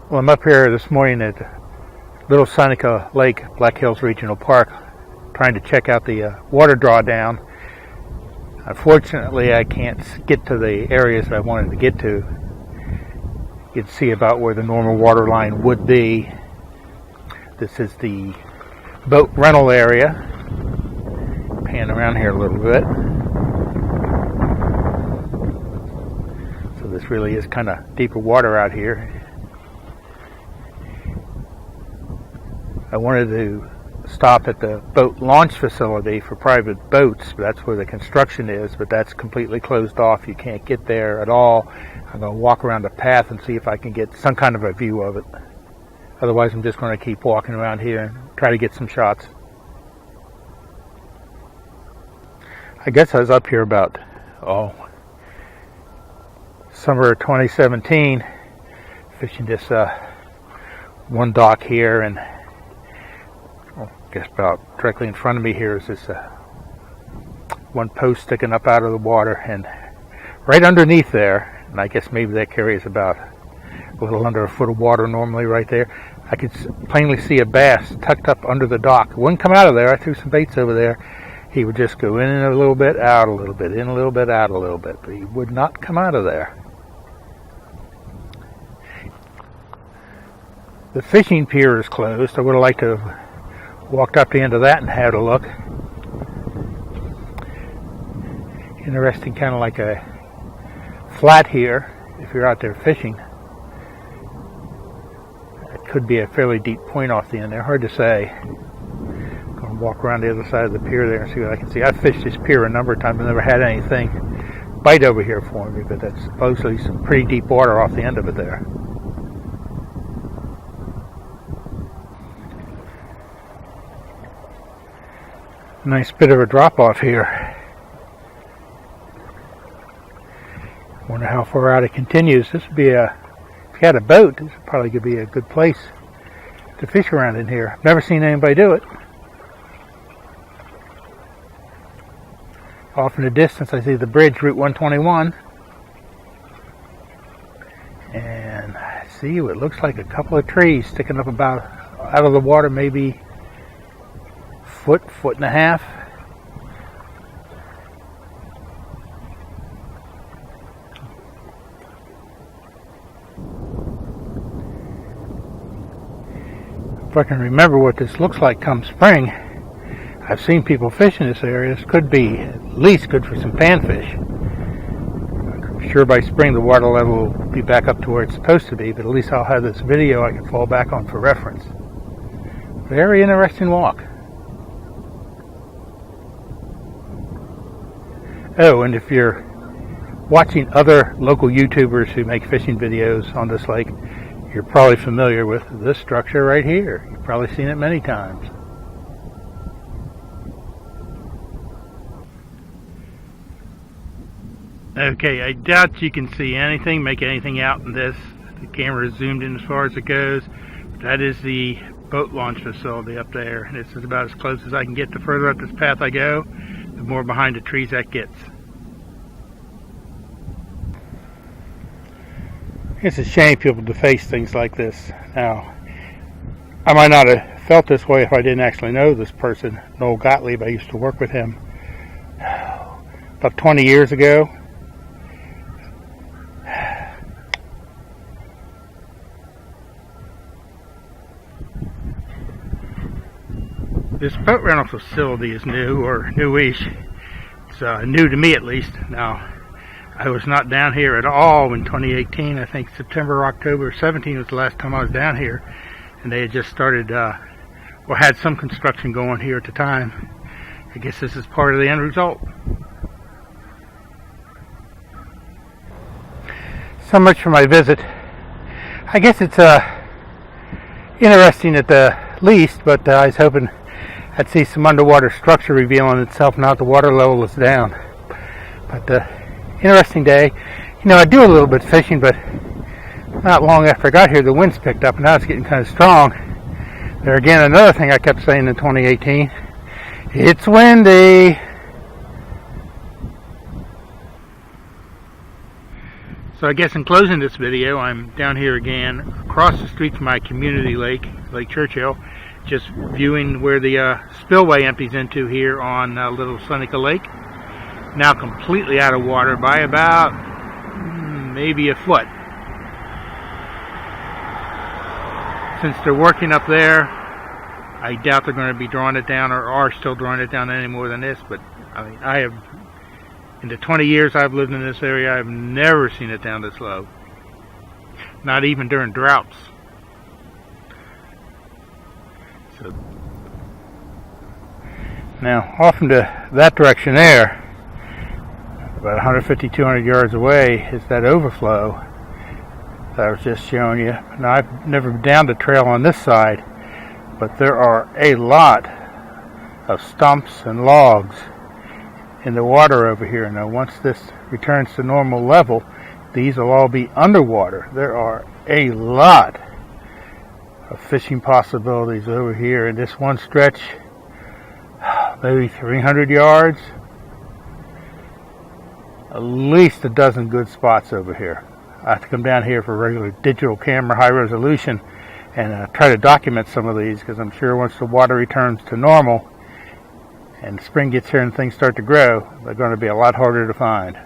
Well, I'm up here this morning at Little Seneca Lake, Black Hills Regional Park, trying to check out the water drawdown. Unfortunately, I can't get to the areas that I wanted to get to. You can see about where the normal water line would be. This is the boat rental area. Pan around here a little bit. So this really is kind of deeper water out here. I wanted to stop at the boat launch facility for private boats. That's where the construction is, but that's completely closed off. You can't get there at all. I'm going to walk around the path and see if I can get some kind of a view of it. Otherwise, I'm just going to keep walking around here and try to get some shots. I guess I was up here about, summer of 2017, fishing this one dock here, and just about directly in front of me here is this one post sticking up out of the water, and right underneath there, and I guess maybe that carries about a little under a foot of water normally right there, I could plainly see a bass tucked up under the dock. It wouldn't come out of there. I threw some baits over there. He would just go in a little bit, out a little bit, in a little bit, out a little bit, but he would not come out of there. The fishing pier is closed. I would have liked to have walked up the end of that and had a look. Interesting, kind of like a flat here if you're out there fishing. It could be a fairly deep point off the end there, hard to say. I'm going to walk around the other side of the pier there and see what I can see. I've fished this pier a number of times. I've never had anything bite over here for me, but that's supposedly some pretty deep water off the end of it there. Nice bit of a drop off here. Wonder how far out it continues. This would be if you had a boat, this probably could be a good place to fish around in here. I've never seen anybody do it. Off in the distance I see the bridge, Route 121. And I see what looks like a couple of trees sticking up about out of the water, maybe foot and a half. If I can remember what this looks like come spring, I've seen people fish in this area. This could be at least good for some panfish. I'm sure by spring the water level will be back up to where it's supposed to be, but at least I'll have this video I can fall back on for reference. Very interesting walk. Oh, and if you're watching other local YouTubers who make fishing videos on this lake, you're probably familiar with this structure right here. You've probably seen it many times. Okay, I doubt you can see anything, make anything out in this. The camera is zoomed in as far as it goes. That is the boat launch facility up there. And this is about as close as I can get. The further up this path I go, the more behind the trees that gets. It's a shame people deface things like this. Now, I might not have felt this way if I didn't actually know this person, Noel Gottlieb. I used to work with him about 20 years ago. This boat rental facility is new, or newish. It's new to me at least. Now, I was not down here at all in 2018. I think September or October 17 was the last time I was down here. And they had just started, had some construction going here at the time. I guess this is part of the end result. So much for my visit. I guess it's interesting at the least, but I was hoping I'd see some underwater structure revealing itself now that the water level is down. But interesting day. You know, I do a little bit of fishing, but not long after I got here, the winds picked up, and now it's getting kind of strong. There again, another thing I kept saying in 2018, it's windy. So I guess in closing this video, I'm down here again across the street from my community lake, Lake Churchill, just viewing where the spillway empties into here on Little Seneca Lake. Now completely out of water by about maybe a foot. Since they're working up there, I doubt they're going to be drawing it down or are still drawing it down any more than this, but I mean, I have, in the 20 years I've lived in this area, I've never seen it down this low. Not even during droughts. So now, off into that direction there, about 150, 200 yards away, is that overflow that I was just showing you. Now, I've never been down the trail on this side, but there are a lot of stumps and logs in the water over here. Now, once this returns to normal level, these will all be underwater. There are a lot of fishing possibilities over here in this one stretch, maybe 300 yards. At least a dozen good spots over here. I have to come down here for a regular digital camera, high resolution, and try to document some of these, because I'm sure once the water returns to normal and spring gets here and things start to grow, they're going to be a lot harder to find.